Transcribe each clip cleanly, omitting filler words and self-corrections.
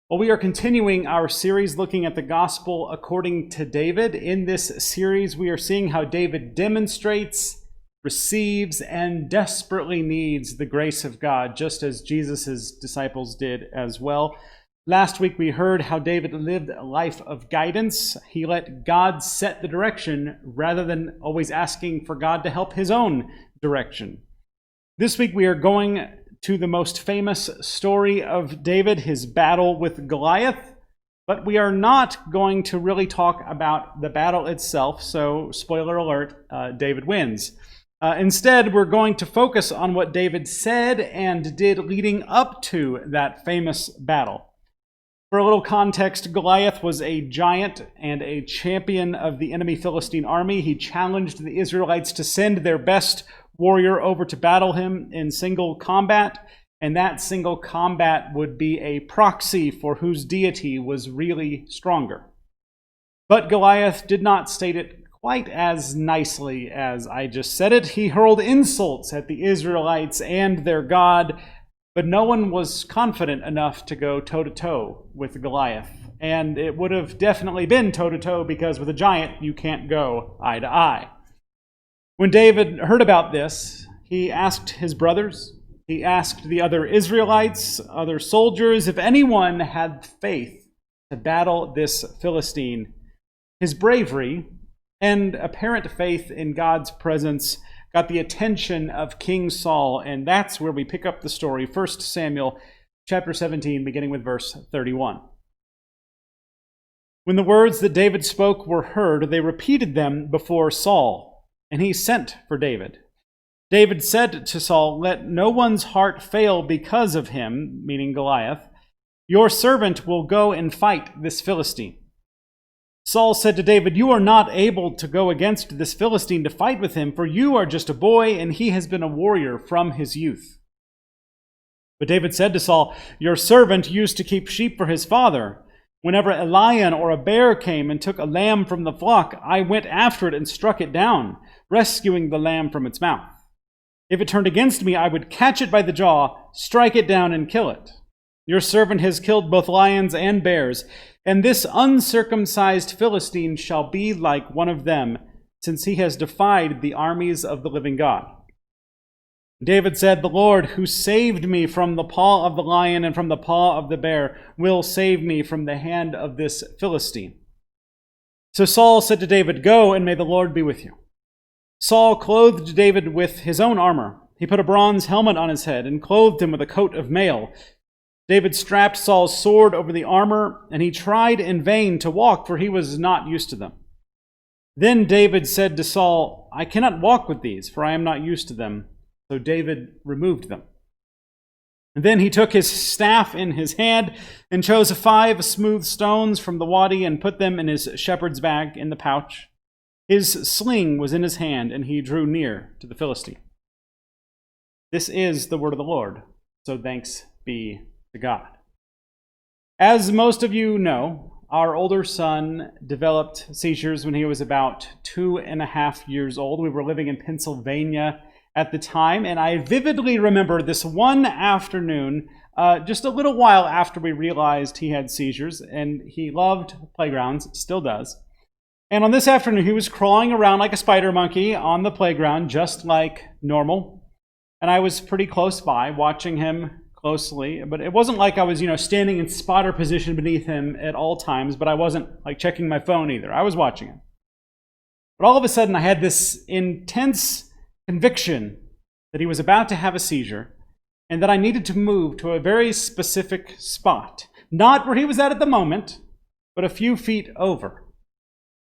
Well, we are continuing our series looking at the gospel according to David. In this series, we are seeing how David demonstrates, receives, and desperately needs the grace of God, just as Jesus' disciples did as well. Last week, we heard how David lived a life of guidance. He let God set the direction rather than always asking for God to help his own direction. This week, we are going to the most famous story of David, his battle with Goliath. But we are not going to really talk about the battle itself, so spoiler alert, David wins. Instead, we're going to focus on what David said and did leading up to that famous battle. For a little context, Goliath was a giant and a champion of the enemy Philistine army. He challenged the Israelites to send their best warrior over to battle him in single combat, and that single combat would be a proxy for whose deity was really stronger. But Goliath did not state it quite as nicely as I just said it. He hurled insults at the Israelites and their God, but no one was confident enough to go toe-to-toe with Goliath. And it would have definitely been toe-to-toe because with a giant, you can't go eye to eye. When David heard about this, he asked his brothers, he asked the other Israelites, other soldiers, if anyone had faith to battle this Philistine. His bravery and apparent faith in God's presence got the attention of King Saul, and that's where we pick up the story, 1 Samuel chapter 17, beginning with verse 31. When the words that David spoke were heard, they repeated them before Saul, and he sent for David. David said to Saul, "Let no one's heart fail because of him," meaning Goliath. "Your servant will go and fight this Philistine." Saul said to David, "You are not able to go against this Philistine to fight with him, for you are just a boy, and he has been a warrior from his youth." But David said to Saul, "Your servant used to keep sheep for his father. Whenever a lion or a bear came and took a lamb from the flock, I went after it and struck it down, rescuing the lamb from its mouth. If it turned against me, I would catch it by the jaw, strike it down, and kill it. Your servant has killed both lions and bears, and this uncircumcised Philistine shall be like one of them, since he has defied the armies of the living God." David said, "The Lord, who saved me from the paw of the lion and from the paw of the bear, will save me from the hand of this Philistine." So Saul said to David, "Go, and may the Lord be with you." Saul clothed David with his own armor. He put a bronze helmet on his head and clothed him with a coat of mail. David strapped Saul's sword over the armor, and he tried in vain to walk, for he was not used to them. Then David said to Saul, "I cannot walk with these, for I am not used to them." So David removed them. And then he took his staff in his hand and chose 5 smooth stones from the wadi and put them in his shepherd's bag in the pouch. His sling was in his hand, and he drew near to the Philistine. This is the word of the Lord, so thanks be to God. As most of you know, our older son developed seizures when he was about 2.5 years old. We were living in Pennsylvania at the time, and I vividly remember this one afternoon, just a little while after we realized he had seizures, and he loved playgrounds, still does. And on this afternoon, he was crawling around like a spider monkey on the playground, just like normal. And I was pretty close by, watching him closely. But it wasn't like I was, standing in spotter position beneath him at all times, but I wasn't like checking my phone either. I was watching him. But all of a sudden, I had this intense conviction that he was about to have a seizure and that I needed to move to a very specific spot. Not where he was at the moment, but a few feet over.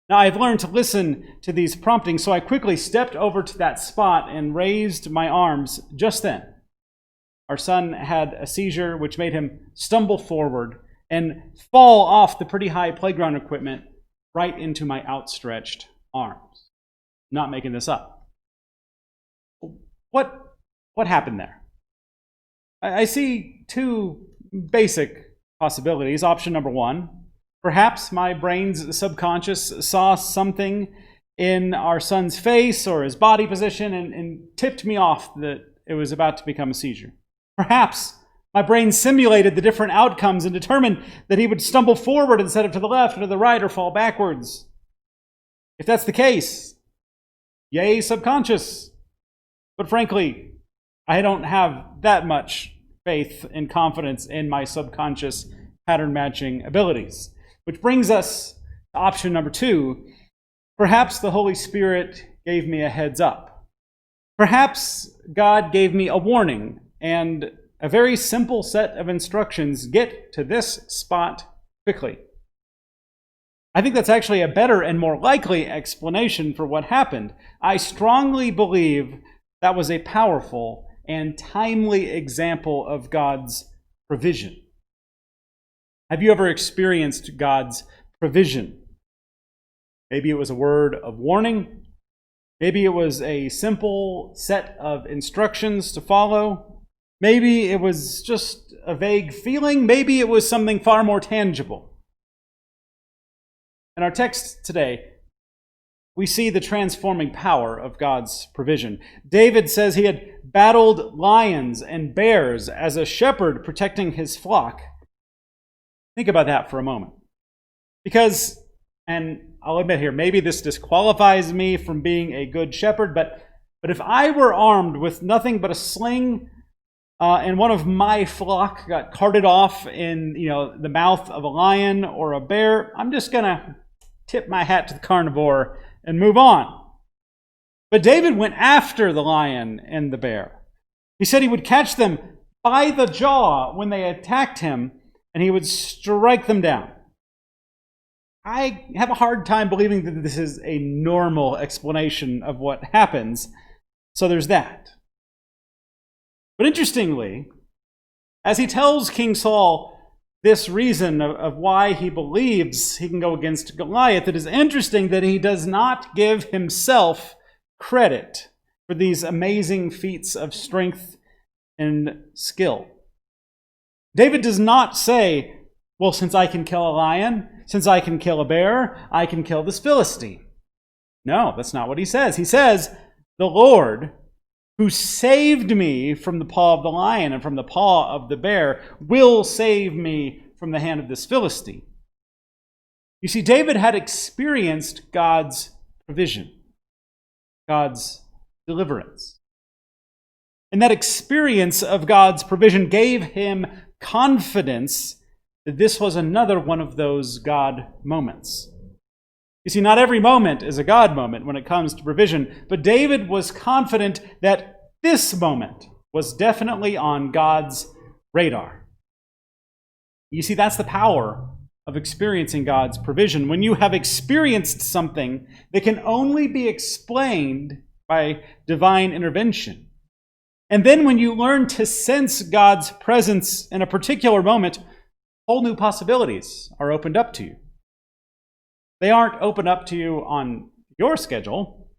Now, I've learned to listen to these promptings, so I quickly stepped over to that spot and raised my arms just then. Our son had a seizure, which made him stumble forward and fall off the pretty high playground equipment right into my outstretched arms. Not making this up. What happened there? I see 2 basic possibilities. Option number 1. Perhaps my brain's subconscious saw something in our son's face or his body position and tipped me off that it was about to become a seizure. Perhaps My brain simulated the different outcomes and determined that he would stumble forward instead of to the left or to the right or fall backwards. If that's the case, yay, subconscious. But frankly, I don't have that much faith and confidence in my subconscious pattern matching abilities. Which brings us to option number 2. Perhaps the Holy Spirit gave me a heads up. Perhaps God gave me a warning and a very simple set of instructions: get to this spot quickly. I think that's actually a better and more likely explanation for what happened. I strongly believe that was a powerful and timely example of God's provision. Have you ever experienced God's provision? Maybe it was a word of warning. Maybe it was a simple set of instructions to follow. Maybe it was just a vague feeling. Maybe it was something far more tangible. In our text today, we see the transforming power of God's provision. David says he had battled lions and bears as a shepherd protecting his flock. Think about that for a moment. Because, and I'll admit here, maybe this disqualifies me from being a good shepherd, but if I were armed with nothing but a sling, and one of my flock got carted off in the mouth of a lion or a bear, I'm just going to tip my hat to the carnivore and move on. But David went after the lion and the bear. He said he would catch them by the jaw when they attacked him, and he would strike them down. I have a hard time believing that this is a normal explanation of what happens, so there's that. But interestingly, as he tells King Saul this reason of why he believes he can go against Goliath, it is interesting that he does not give himself credit for these amazing feats of strength and skill. David does not say, well, since I can kill a lion, since I can kill a bear, I can kill this Philistine. No, that's not what he says. He says, the Lord, who saved me from the paw of the lion and from the paw of the bear, will save me from the hand of this Philistine. You see, David had experienced God's provision, God's deliverance. And that experience of God's provision gave him confidence that this was another one of those God moments. You see, not every moment is a God moment when it comes to provision, but David was confident that this moment was definitely on God's radar. You see, that's the power of experiencing God's provision. When you have experienced something that can only be explained by divine intervention, and then when you learn to sense God's presence in a particular moment, whole new possibilities are opened up to you. They aren't opened up to you on your schedule.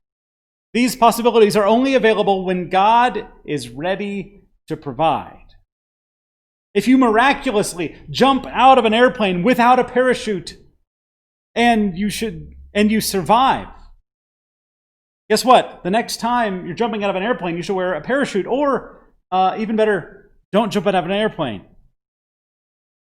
These possibilities are only available when God is ready to provide. If you miraculously jump out of an airplane without a parachute and you survive, guess what? The next time you're jumping out of an airplane, you should wear a parachute, or even better, don't jump out of an airplane.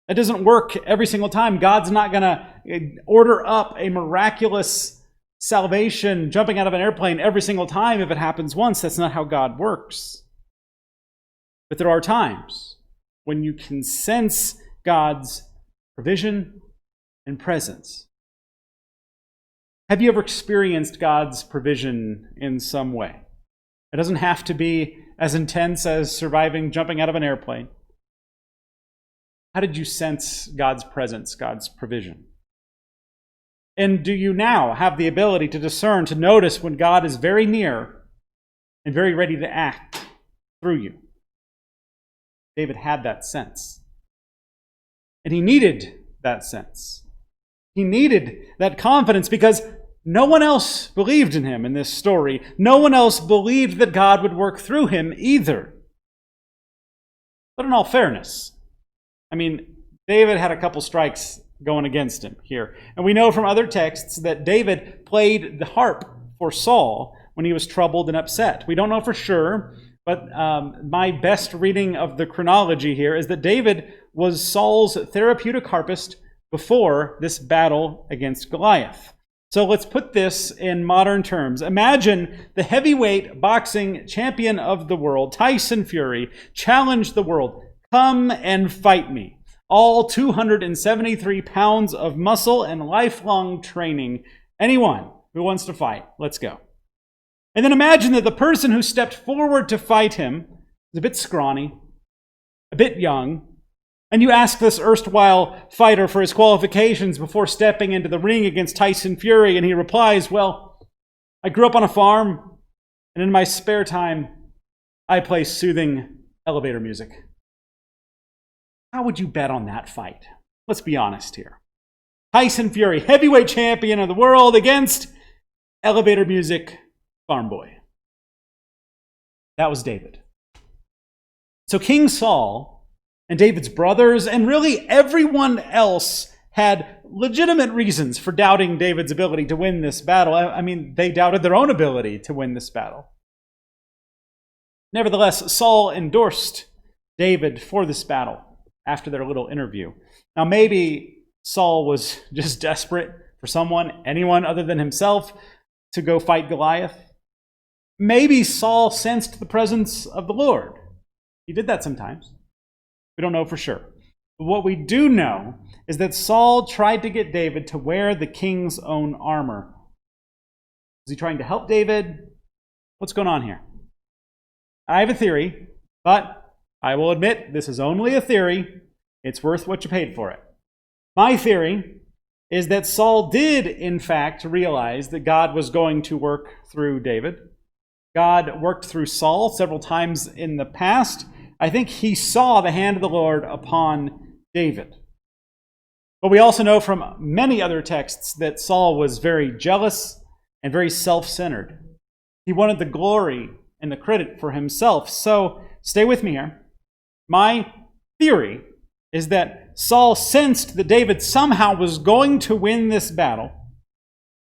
It doesn't work every single time. God's not going to order up a miraculous salvation jumping out of an airplane every single time if it happens once. That's not how God works. But there are times when you can sense God's provision and presence. Have you ever experienced God's provision in some way? It doesn't have to be as intense as surviving jumping out of an airplane. How did you sense God's presence, God's provision? And do you now have the ability to discern, to notice when God is very near and very ready to act through you? David had that sense. And he needed that sense. He needed that confidence because no one else believed in him in this story. No one else believed that God would work through him either. But in all fairness, David had a couple strikes going against him here. And we know from other texts that David played the harp for Saul when he was troubled and upset. We don't know for sure, But my best reading of the chronology here is that David was Saul's therapeutic harpist before this battle against Goliath. So let's put this in modern terms. Imagine the heavyweight boxing champion of the world, Tyson Fury, challenge the world. Come and fight me. All 273 pounds of muscle and lifelong training. Anyone who wants to fight, let's go. And then imagine that the person who stepped forward to fight him is a bit scrawny, a bit young, and you ask this erstwhile fighter for his qualifications before stepping into the ring against Tyson Fury, and he replies, well, I grew up on a farm, and in my spare time, I play soothing elevator music. How would you bet on that fight? Let's be honest here. Tyson Fury, heavyweight champion of the world, against elevator music farm boy. That was David. So King Saul and David's brothers and really everyone else had legitimate reasons for doubting David's ability to win this battle. I mean, they doubted their own ability to win this battle. Nevertheless, Saul endorsed David for this battle after their little interview. Now, maybe Saul was just desperate for anyone other than himself, to go fight Goliath. Maybe Saul sensed the presence of the Lord. He did that sometimes. We don't know for sure. But what we do know is that Saul tried to get David to wear the king's own armor. Was he trying to help David? What's going on here? I have a theory, but I will admit this is only a theory. It's worth what you paid for it. My theory is that Saul did, in fact, realize that God was going to work through David. God worked through Saul several times in the past. I think he saw the hand of the Lord upon David. But we also know from many other texts that Saul was very jealous and very self-centered. He wanted the glory and the credit for himself. So stay with me here. My theory is that Saul sensed that David somehow was going to win this battle.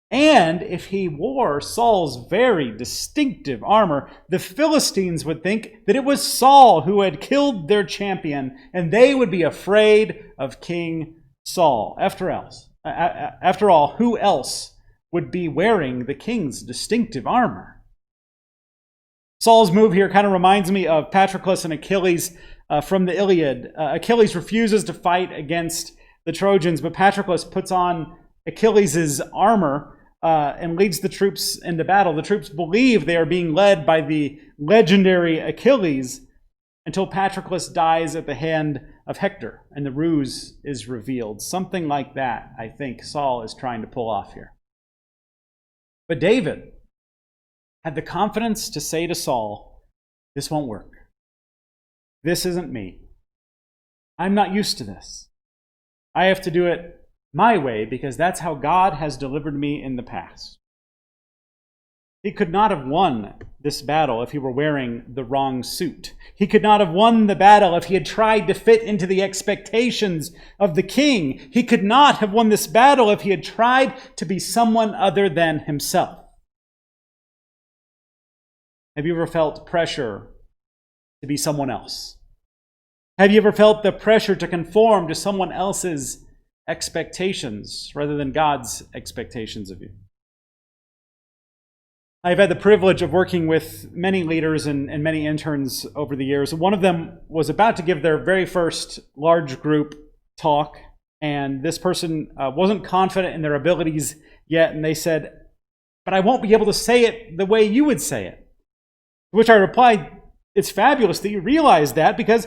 And if he wore Saul's very distinctive armor, the Philistines would think that it was Saul who had killed their champion, and they would be afraid of King Saul. After all, who else would be wearing the king's distinctive armor? Saul's move here kind of reminds me of Patroclus and Achilles from the Iliad. Achilles refuses to fight against the Trojans, but Patroclus puts on Achilles' armor and leads the troops into battle. The troops believe they are being led by the legendary Achilles until Patroclus dies at the hand of Hector and the ruse is revealed. Something like that, I think, Saul is trying to pull off here. But David had the confidence to say to Saul, this won't work. This isn't me. I'm not used to this. I have to do it my way because that's how God has delivered me in the past. He could not have won this battle if he were wearing the wrong suit. He could not have won the battle if he had tried to fit into the expectations of the king. He could not have won this battle if he had tried to be someone other than himself. Have you ever felt pressure to be someone else? Have you ever felt the pressure to conform to someone else's expectations rather than God's expectations of you? I've had the privilege of working with many leaders and many interns over the years. One of them was about to give their very first large group talk, and this person wasn't confident in their abilities yet, and they said, but I won't be able to say it the way you would say it. To which I replied, it's fabulous that you realize that because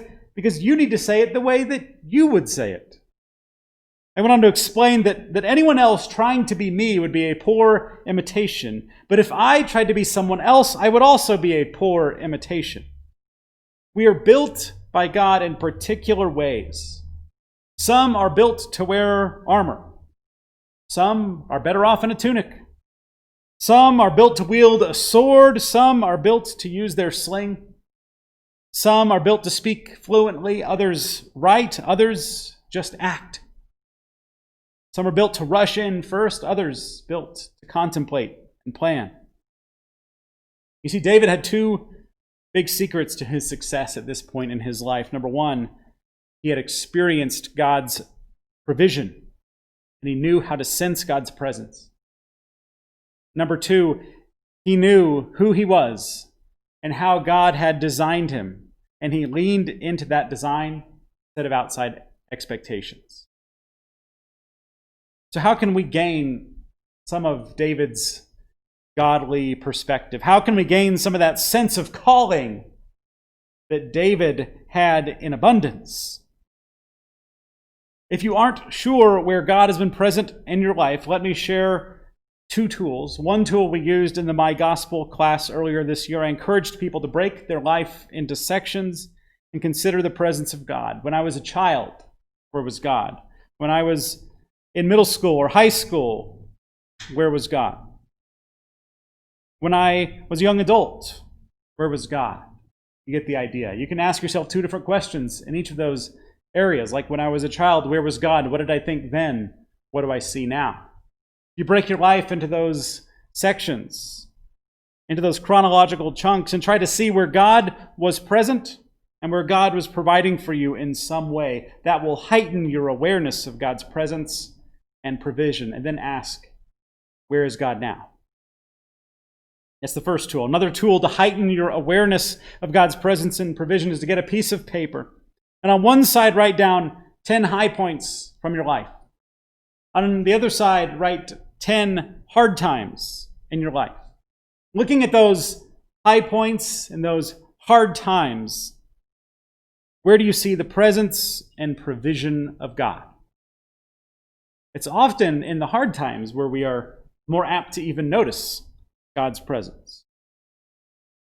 you need to say it the way that you would say it. I went on to explain that anyone else trying to be me would be a poor imitation. But if I tried to be someone else, I would also be a poor imitation. We are built by God in particular ways. Some are built to wear armor. Some are better off in a tunic. Some are built to wield a sword. Some are built to use their sling. Some are built to speak fluently. Others write. Others just act. Some are built to rush in first. Others built to contemplate and plan. You see, David had two big secrets to his success at this point in his life. Number one, he had experienced God's provision, and he knew how to sense God's presence. Number two, he knew who he was and how God had designed him, and he leaned into that design instead of outside expectations. So how can we gain some of David's godly perspective? How can we gain some of that sense of calling that David had in abundance? If you aren't sure where God has been present in your life, let me share two tools. One tool we used in the My Gospel class earlier this year. I encouraged people to break their life into sections and consider the presence of God. When I was a child, where was God? When I was in middle school or high school, where was God? When I was a young adult, where was God? You get the idea. You can ask yourself two different questions in each of those areas. Like when I was a child, where was God? What did I think then? What do I see now? You break your life into those sections, into those chronological chunks, and try to see where God was present and where God was providing for you in some way. That will heighten your awareness of God's presence and provision. And then ask, where is God now? That's the first tool. Another tool to heighten your awareness of God's presence and provision is to get a piece of paper. And on one side, write down 10 high points from your life. On the other side, write 10 hard times in your life. Looking at those high points and those hard times, where do you see the presence and provision of God? It's often in the hard times where we are more apt to even notice God's presence.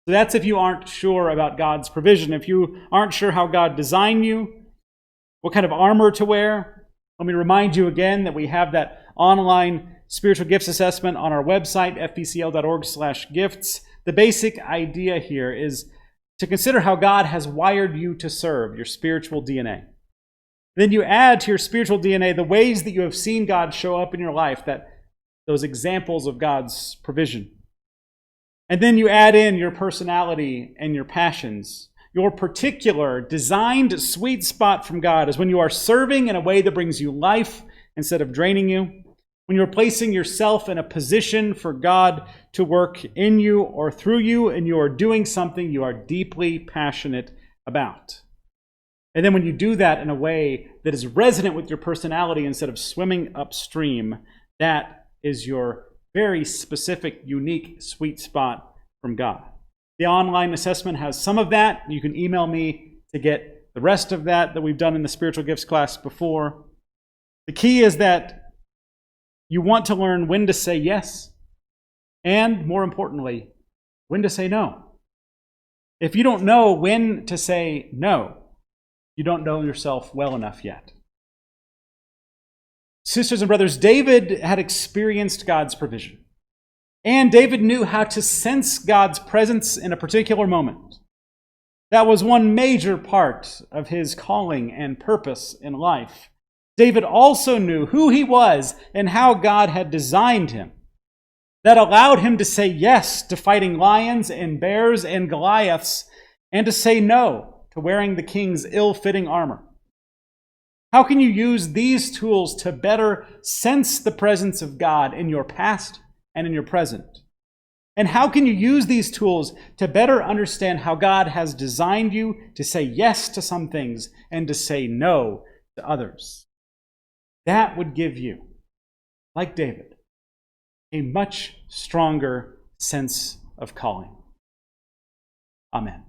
So that's if you aren't sure about God's provision. If you aren't sure how God designed you, what kind of armor to wear, let me remind you again that we have that online spiritual gifts assessment on our website, fbcl.org/gifts. The basic idea here is to consider how God has wired you to serve, your spiritual DNA. Then you add to your spiritual DNA the ways that you have seen God show up in your life, those examples of God's provision. And then you add in your personality and your passions. Your particular designed sweet spot from God is when you are serving in a way that brings you life instead of draining you. When you're placing yourself in a position for God to work in you or through you, and you are doing something you are deeply passionate about. And then when you do that in a way that is resonant with your personality instead of swimming upstream, that is your very specific, unique sweet spot from God. The online assessment has some of that. You can email me to get the rest of that we've done in the spiritual gifts class before. The key is that you want to learn when to say yes, and more importantly, when to say no. If you don't know when to say no, you don't know yourself well enough yet. Sisters and brothers, David had experienced God's provision. And David knew how to sense God's presence in a particular moment. That was one major part of his calling and purpose in life. David also knew who he was and how God had designed him. That allowed him to say yes to fighting lions and bears and Goliaths, and to say no to wearing the king's ill-fitting armor. How can you use these tools to better sense the presence of God in your past and in your present? And how can you use these tools to better understand how God has designed you to say yes to some things and to say no to others? That would give you, like David, a much stronger sense of calling. Amen.